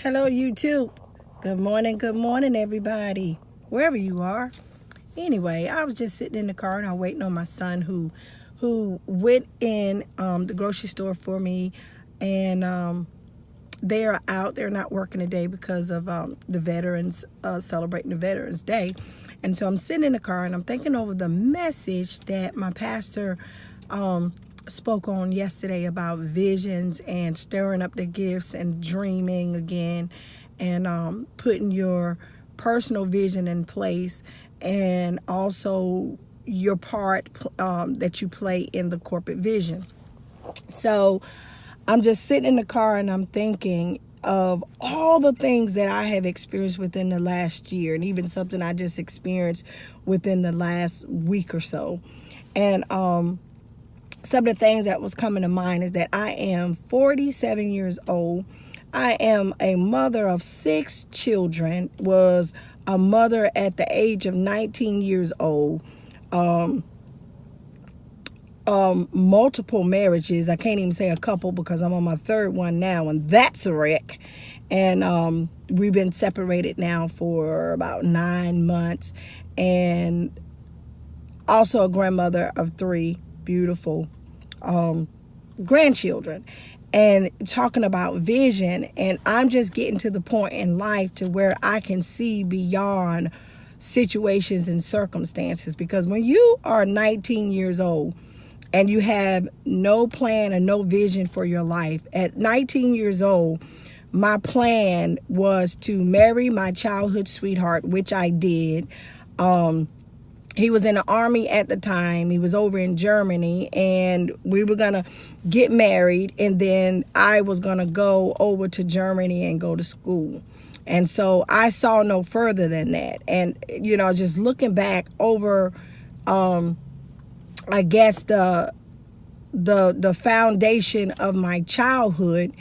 Hello, YouTube. Good morning, everybody, wherever you are. Anyway, I was just sitting in the car and I'm waiting on my son who went in the grocery store for me, and they are out. They're not working today because of the veterans celebrating the Veterans Day, and so I'm sitting in the car and I'm thinking over the message that my pastor spoke on yesterday about visions and stirring up the gifts and dreaming again, and putting your personal vision in place, and also your part that you play in the corporate vision. So I'm just sitting in the car and I'm thinking of all the things that I have experienced within the last year, and even something I just experienced within the last week or so. And some of the things that was coming to mind is that I am 47 years old. I am a mother of 6 children, was a mother at the age of 19 years old. Multiple marriages. I can't even say a couple because I'm on my 3rd one now, and that's a wreck. And we've been separated now for about 9 months, and also a grandmother of 3 beautiful grandchildren. And talking about vision, and I'm just getting to the point in life to where I can see beyond situations and circumstances, because when you are 19 years old and you have no plan and no vision for your life, at 19 years old, my plan was to marry my childhood sweetheart, which I did. He was in the Army at the time. He was over in Germany, and we were going to get married, and then I was going to go over to Germany and go to school. And so I saw no further than that. And, just looking back over, I guess, the foundation of my childhood,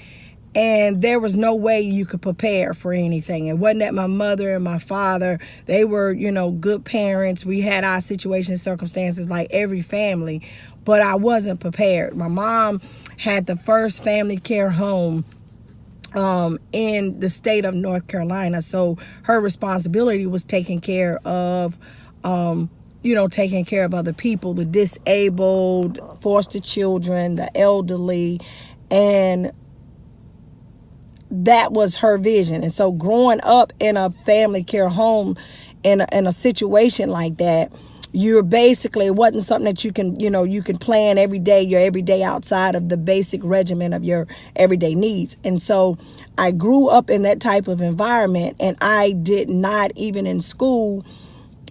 and there was no way you could prepare for anything. It wasn't that my mother and my father, they were, good parents. We had our situations, circumstances like every family, but I wasn't prepared. My mom had the first family care home in the state of North Carolina. So her responsibility was taking care of, taking care of other people, the disabled, foster children, the elderly, and that was her vision. And so growing up in a family care home in a situation like that, you're basically, it wasn't something that you can plan every day, your everyday outside of the basic regimen of your everyday needs. And so I grew up in that type of environment, and I did not, even in school,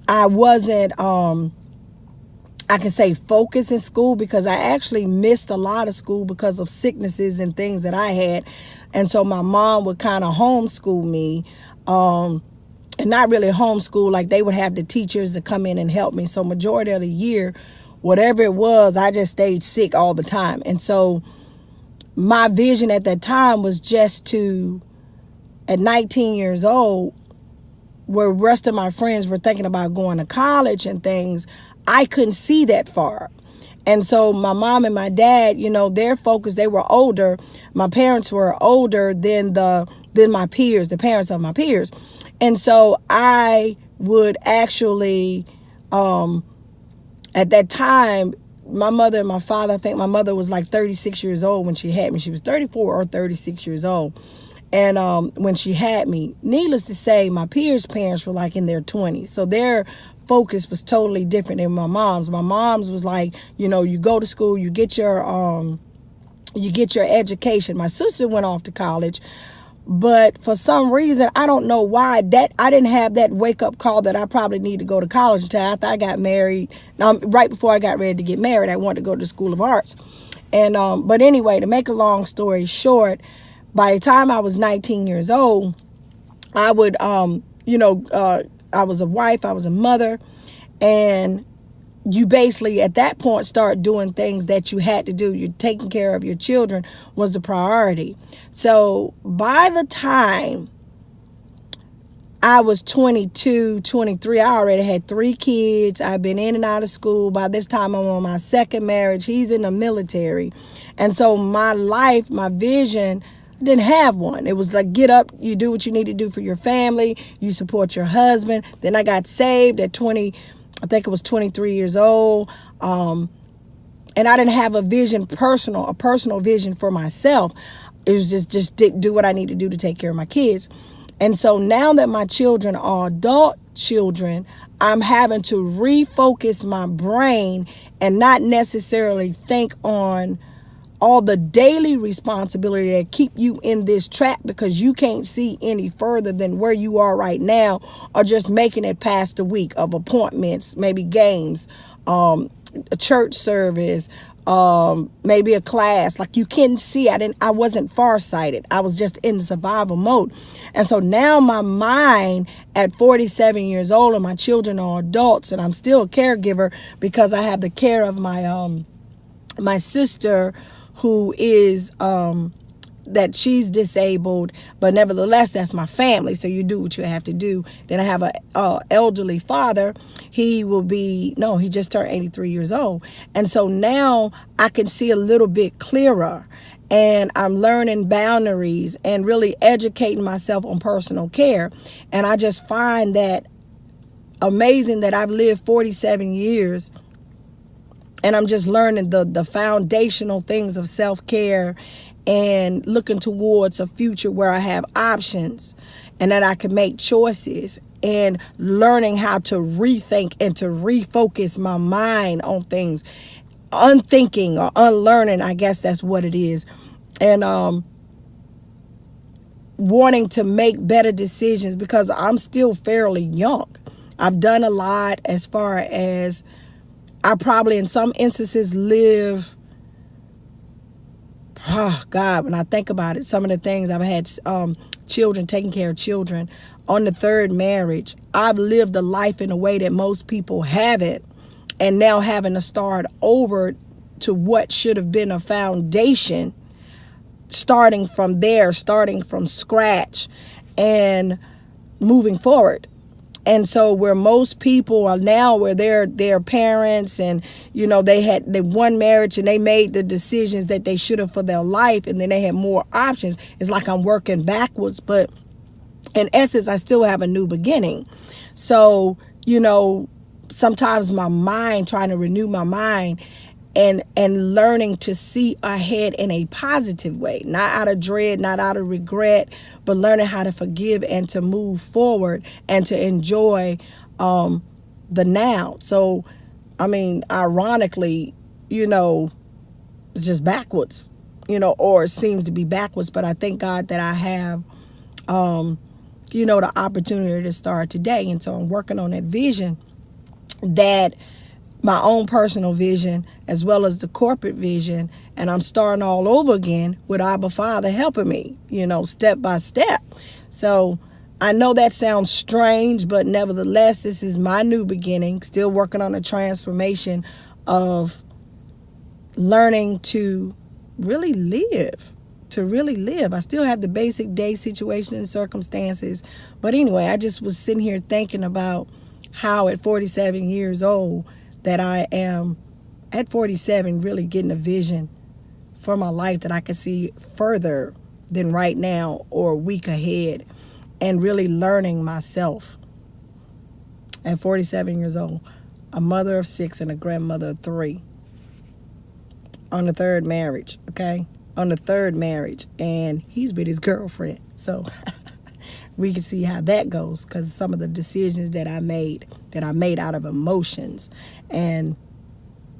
I wasn't, I can say focus in school, because I actually missed a lot of school because of sicknesses and things that I had. And so my mom would kind of homeschool me, and not really homeschool, like they would have the teachers to come in and help me. So majority of the year, whatever it was, I just stayed sick all the time. And so my vision at that time was just to, at 19 years old, where the rest of my friends were thinking about going to college and things, I couldn't see that far. And so my mom and my dad, their focus, they were older. My parents were older than my peers, the parents of my peers. And so I would actually, at that time, my mother and my father, I think my mother was like 36 years old when she had me. She was 34 or 36 years old. And when she had me, needless to say, my peers' parents were like in their 20s. So their focus was totally different than my mom's. My mom's was like, you go to school, you get your education. My sister went off to college, but for some reason, I don't know why, that I didn't have that wake up call that I probably need to go to college until after I got married. Right before I got ready to get married, I wanted to go to the School of Arts. And but anyway, to make a long story short, by the time I was 19 years old, I would, I was a wife, I was a mother, and you basically at that point start doing things that you had to do. You're taking care of your children was the priority. So by the time I was 22, 23, I already had 3 kids. I've been in and out of school. By this time, I'm on my 2nd marriage. He's in the military. And so my life, my vision, didn't have one. It was like, get up, you do what you need to do for your family, you support your husband. Then I got saved at 20, I think it was 23 years old. And I didn't have a personal vision for myself. It was just do what I need to do to take care of my kids. And so now that my children are adult children, I'm having to refocus my brain and not necessarily think on all the daily responsibility that keep you in this trap, because you can't see any further than where you are right now, or just making it past the week of appointments, maybe games, a church service, maybe a class. Like, you can see I wasn't farsighted. I was just in survival mode. And so now my mind at 47 years old, and my children are adults, and I'm still a caregiver because I have the care of my sister, who is that she's disabled, but nevertheless, that's my family. So you do what you have to do. Then I have a elderly father. He just turned 83 years old. And so now I can see a little bit clearer, and I'm learning boundaries and really educating myself on personal care. And I just find that amazing that I've lived 47 years, and I'm just learning the foundational things of self-care, and looking towards a future where I have options and that I can make choices, and learning how to rethink and to refocus my mind on things, unthinking or unlearning, I guess that's what it is. And wanting to make better decisions, because I'm still fairly young. I've done a lot, as far as I probably in some instances live, oh God, when I think about it, some of the things I've had, children, taking care of children, on the third marriage, I've lived a life in a way that most people haven't, and now having to start over to what should have been a foundation, starting from there, starting from scratch, and moving forward. And so where most people are now, where they're parents, and they one marriage and they made the decisions that they should have for their life, and then they had more options. It's like I'm working backwards, but in essence, I still have a new beginning. So sometimes my mind, trying to renew my mind, and learning to see ahead in a positive way, not out of dread, not out of regret, but learning how to forgive and to move forward and to enjoy the now. So, ironically, it's just backwards, or it seems to be backwards, but I thank God that I have, the opportunity to start today. And so I'm working on that vision, that my own personal vision as well as the corporate vision, and I'm starting all over again with Abba Father helping me, step by step. So I know that sounds strange, but nevertheless, this is my new beginning, still working on a transformation of learning to really live. I still have the basic day situation and circumstances. But anyway, I just was sitting here thinking about how at 47 years old, that I am at 47 really getting a vision for my life that I can see further than right now or a week ahead, and really learning myself. At 47 years old, a mother of 6 and a grandmother of 3, on the third marriage, okay? On the third marriage, and he's with his girlfriend. So we can see how that goes, because some of the decisions that I made out of emotions, and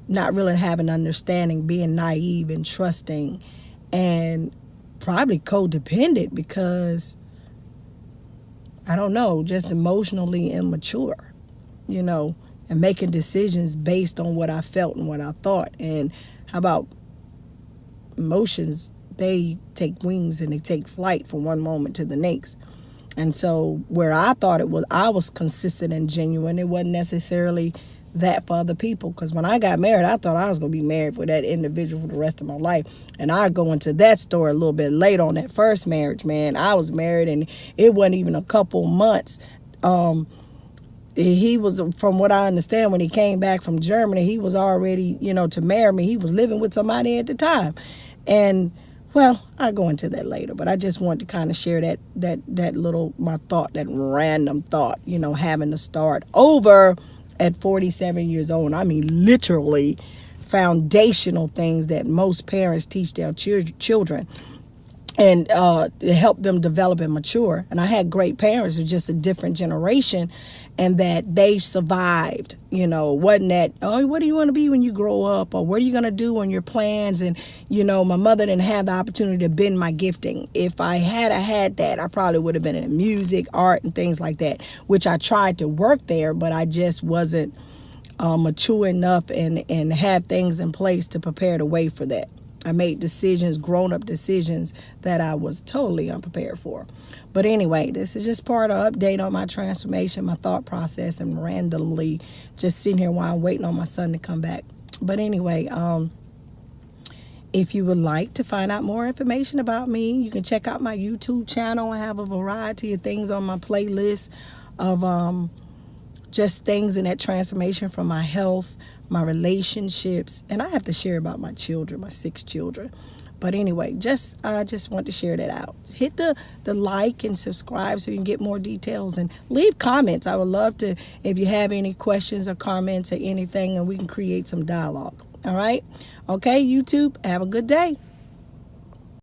not really having understanding, being naive and trusting, and probably codependent, because I don't know, just emotionally immature, and making decisions based on what I felt and what I thought. And how about emotions? They take wings and they take flight from one moment to the next. And so where I thought I was consistent and genuine, it wasn't necessarily that for other people. Because when I got married, I thought I was going to be married for that individual for the rest of my life. And I'll go into that story a little bit later. On that first marriage, man, I was married, and it wasn't even a couple months. He was, from what I understand, when he came back from Germany, he was already, to marry me. He was living with somebody at the time. And Well, I'll go into that later, but I just want to kind of share that little, my thought, that random thought, having to start over at 47 years old. I mean, literally foundational things that most parents teach their children, and help them develop and mature. And I had great parents who just a different generation, and that they survived. Wasn't that, oh, what do you want to be when you grow up, or what are you going to do on your plans? And my mother didn't have the opportunity to bend my gifting. If I had that, I probably would have been in music, art, and things like that, which I tried to work there, but I just wasn't mature enough and have things in place to prepare the way for that. I made decisions, grown-up decisions, that I was totally unprepared for. But anyway, this is just part of update on my transformation, my thought process, and randomly just sitting here while I'm waiting on my son to come back. But anyway, if you would like to find out more information about me, you can check out my YouTube channel. I have a variety of things on my playlist of just things in that transformation, from my health, my relationships, and I have to share about my children, my 6 children. But anyway, I just want to share that out. Hit the like and subscribe so you can get more details, and leave comments. I would love to, if you have any questions or comments or anything, and we can create some dialogue. All right? Okay, YouTube, have a good day.